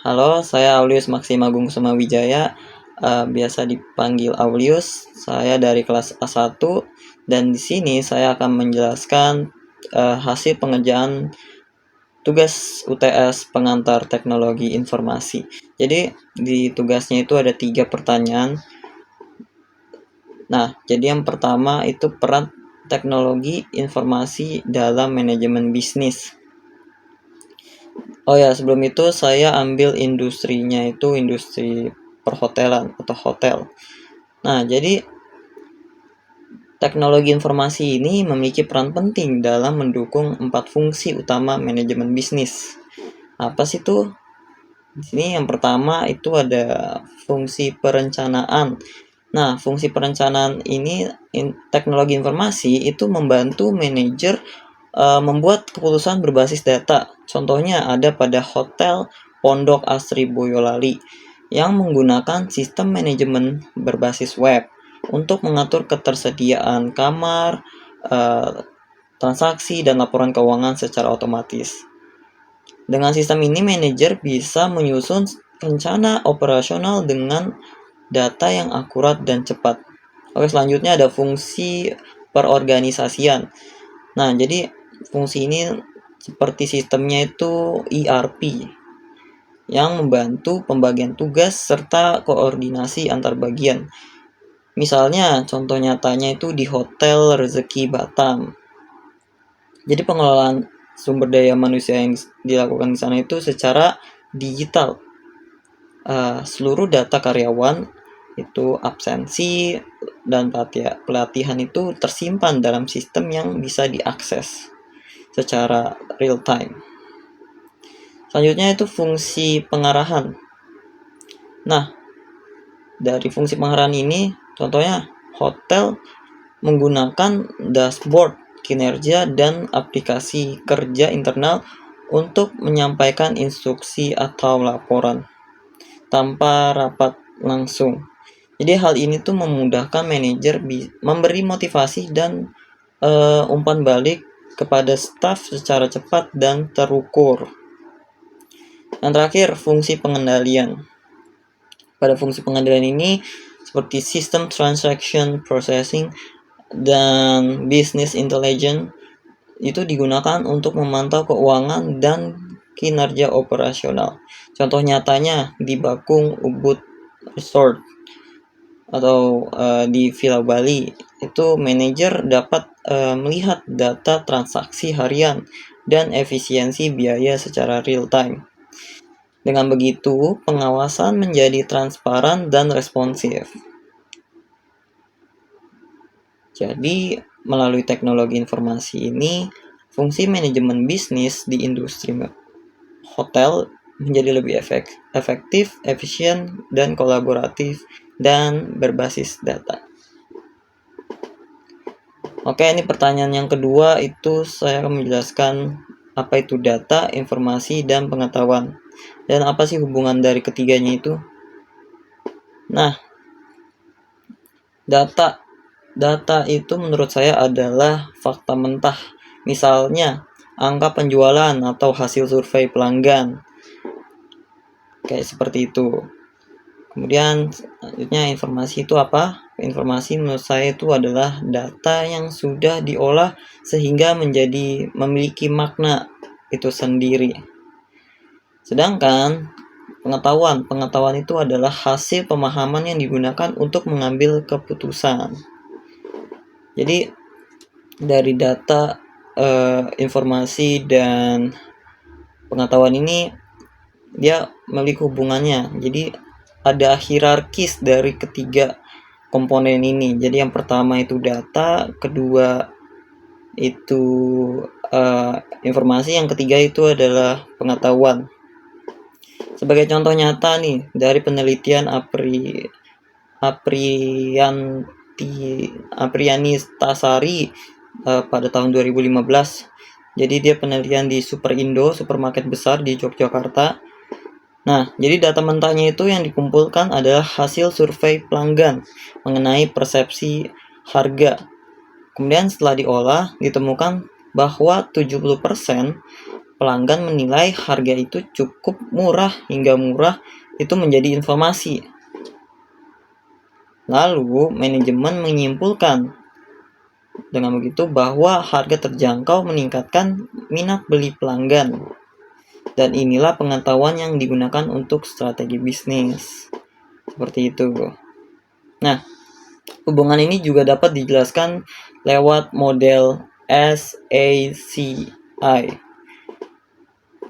Halo, saya Aulius Maxim Agung Wijaya, biasa dipanggil Aulius. Saya dari kelas A1 dan di sini saya akan menjelaskan hasil pengerjaan tugas UTS pengantar teknologi informasi. Jadi di tugasnya itu ada 3 pertanyaan. Nah, jadi yang pertama itu peran teknologi informasi dalam manajemen bisnis. Oh ya, sebelum itu saya ambil industrinya itu industri perhotelan atau hotel. Nah, jadi teknologi informasi ini memiliki peran penting dalam mendukung 4 fungsi utama manajemen bisnis. Apa sih itu? Di sini yang pertama itu ada fungsi perencanaan. Nah, fungsi perencanaan ini teknologi informasi itu membantu manajer membuat keputusan berbasis data. Contohnya ada pada Hotel Pondok Asri Boyolali yang menggunakan sistem manajemen berbasis web untuk mengatur ketersediaan kamar, transaksi, dan laporan keuangan secara otomatis. Dengan sistem ini, manajer bisa menyusun rencana operasional dengan data yang akurat dan cepat. Oke, selanjutnya ada fungsi perorganisasian. Nah, jadi fungsi ini seperti sistemnya itu ERP yang membantu pembagian tugas serta koordinasi antar bagian. Misalnya, contoh nyatanya itu di Hotel Rezeki Batam. Jadi pengelolaan sumber daya manusia yang dilakukan di sana itu secara digital. Seluruh data karyawan itu absensi dan pelatihan itu tersimpan dalam sistem yang bisa diakses secara real time. Selanjutnya itu fungsi pengarahan. Nah, dari fungsi pengarahan ini contohnya hotel menggunakan dashboard kinerja dan aplikasi kerja internal untuk menyampaikan instruksi atau laporan tanpa rapat langsung. Jadi hal ini tuh memudahkan manajer memberi motivasi dan umpan balik kepada staf secara cepat dan terukur. Yang terakhir, fungsi pengendalian. Pada fungsi pengendalian ini seperti sistem transaction processing dan business intelligence itu digunakan untuk memantau keuangan dan kinerja operasional. Contoh nyatanya di Bakung Ubud Resort atau di Villa Bali itu manajer dapat melihat data transaksi harian dan efisiensi biaya secara real time. Dengan begitu, pengawasan menjadi transparan dan responsif. Jadi, melalui teknologi informasi ini, fungsi manajemen bisnis di industri hotel menjadi lebih efektif, efisien, dan kolaboratif, dan berbasis data. Oke, ini pertanyaan yang kedua itu saya akan menjelaskan apa itu data, informasi, dan pengetahuan. Dan apa sih hubungan dari ketiganya itu? Nah, data itu menurut saya adalah fakta mentah. Misalnya, angka penjualan atau hasil survei pelanggan. Kayak seperti itu. Kemudian selanjutnya informasi itu apa? Informasi menurut saya itu adalah data yang sudah diolah sehingga memiliki makna itu sendiri. Sedangkan pengetahuan itu adalah hasil pemahaman yang digunakan untuk mengambil keputusan. Jadi dari data, informasi dan pengetahuan ini dia memiliki hubungannya. Jadi ada hierarkis dari ketiga komponen ini. Jadi yang pertama itu data, kedua itu informasi, yang ketiga itu adalah pengetahuan. Sebagai contoh nyata nih, dari penelitian Apriani Tasari pada tahun 2015. Jadi dia penelitian di Superindo, supermarket besar di Yogyakarta. Nah, jadi data mentahnya itu yang dikumpulkan adalah hasil survei pelanggan mengenai persepsi harga. Kemudian setelah diolah, ditemukan bahwa 70% pelanggan menilai harga itu cukup murah hingga murah itu menjadi informasi. Lalu manajemen menyimpulkan dengan begitu bahwa harga terjangkau meningkatkan minat beli pelanggan. Dan inilah pengetahuan yang digunakan untuk strategi bisnis. Seperti itu. Nah, hubungan ini juga dapat dijelaskan lewat model SACI.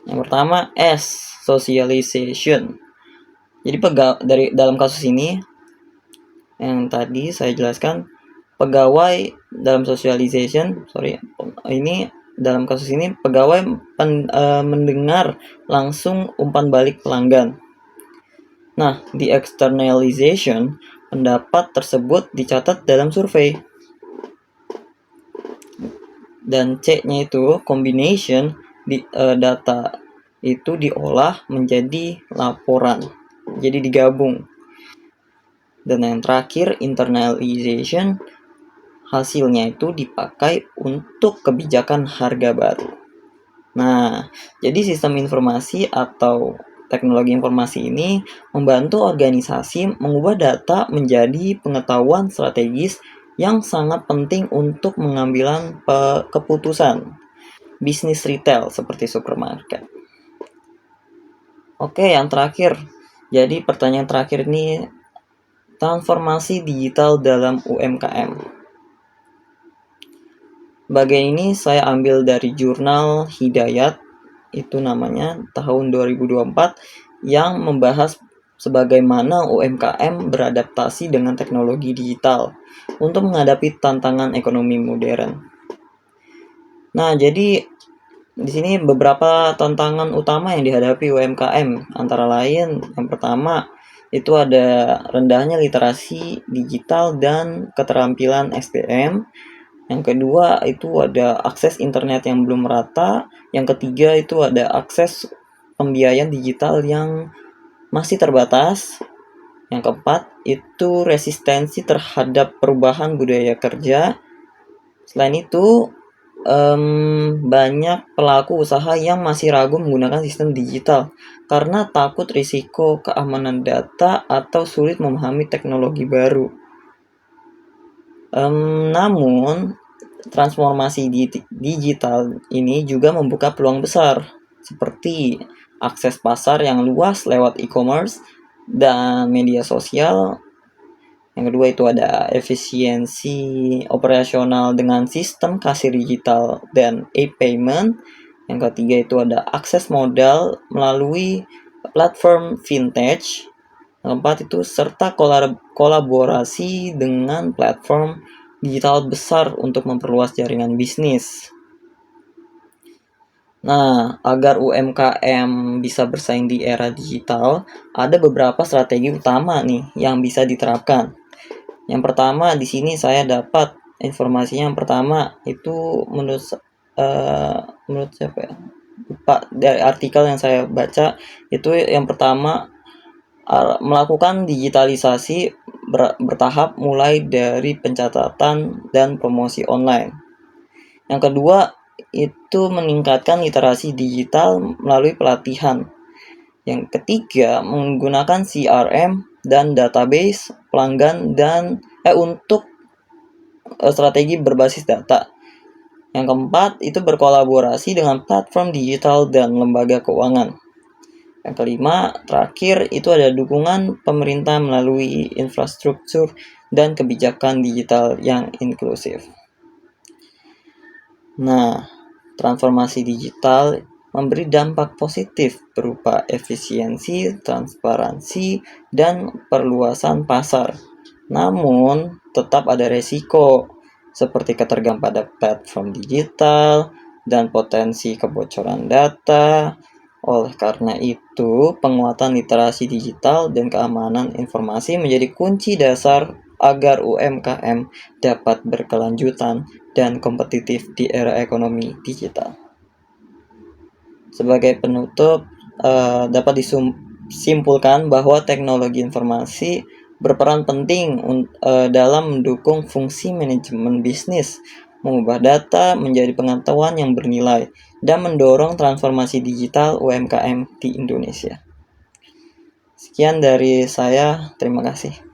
Yang pertama S, socialization. Jadi dalam kasus ini yang tadi saya jelaskan, pegawai dalam socialization, ini dalam kasus ini pegawai mendengar langsung umpan balik pelanggan. Nah, di externalization, pendapat tersebut dicatat dalam survei. Dan C-nya itu combination, data itu diolah menjadi laporan, jadi digabung. Dan yang terakhir internalization, hasilnya itu dipakai untuk kebijakan harga baru. Nah, jadi sistem informasi atau teknologi informasi ini membantu organisasi mengubah data menjadi pengetahuan strategis yang sangat penting untuk mengambil keputusan bisnis retail seperti supermarket. Oke, yang terakhir. Jadi pertanyaan terakhir ini, transformasi digital dalam UMKM. Bagian ini saya ambil dari jurnal Hidayat, itu namanya tahun 2024, yang membahas sebagaimana UMKM beradaptasi dengan teknologi digital untuk menghadapi tantangan ekonomi modern. Nah, jadi di sini beberapa tantangan utama yang dihadapi UMKM, antara lain yang pertama itu ada rendahnya literasi digital dan keterampilan SDM. Yang kedua itu ada akses internet yang belum merata. Yang ketiga itu ada akses pembiayaan digital yang masih terbatas. Yang keempat itu resistensi terhadap perubahan budaya kerja. Selain itu banyak pelaku usaha yang masih ragu menggunakan sistem digital karena takut risiko keamanan data atau sulit memahami teknologi baru. Namun transformasi digital ini juga membuka peluang besar seperti akses pasar yang luas lewat e-commerce dan media sosial. Yang kedua itu ada efisiensi operasional dengan sistem kasir digital dan e-payment. Yang ketiga itu ada akses modal melalui platform vintage. Yang keempat itu serta kolaborasi dengan platform digital besar untuk memperluas jaringan bisnis. Nah, agar UMKM bisa bersaing di era digital, ada beberapa strategi utama nih yang bisa diterapkan. Yang pertama di sini saya dapat informasinya, yang pertama itu menurut siapa ya? Lupa, dari artikel yang saya baca itu yang pertama melakukan digitalisasi bertahap mulai dari pencatatan dan promosi online. Yang kedua itu meningkatkan literasi digital melalui pelatihan. Yang ketiga menggunakan CRM dan database pelanggan dan untuk strategi berbasis data. Yang keempat itu berkolaborasi dengan platform digital dan lembaga keuangan. Yang kelima, terakhir itu ada dukungan pemerintah melalui infrastruktur dan kebijakan digital yang inklusif. Nah, transformasi digital memberi dampak positif berupa efisiensi, transparansi, dan perluasan pasar. Namun, tetap ada resiko seperti ketergantungan pada platform digital dan potensi kebocoran data. Oleh karena itu, penguatan literasi digital dan keamanan informasi menjadi kunci dasar agar UMKM dapat berkelanjutan dan kompetitif di era ekonomi digital. Sebagai penutup, dapat disimpulkan bahwa teknologi informasi berperan penting dalam mendukung fungsi manajemen bisnis, mengubah data menjadi pengetahuan yang bernilai, dan mendorong transformasi digital UMKM di Indonesia. Sekian dari saya, terima kasih.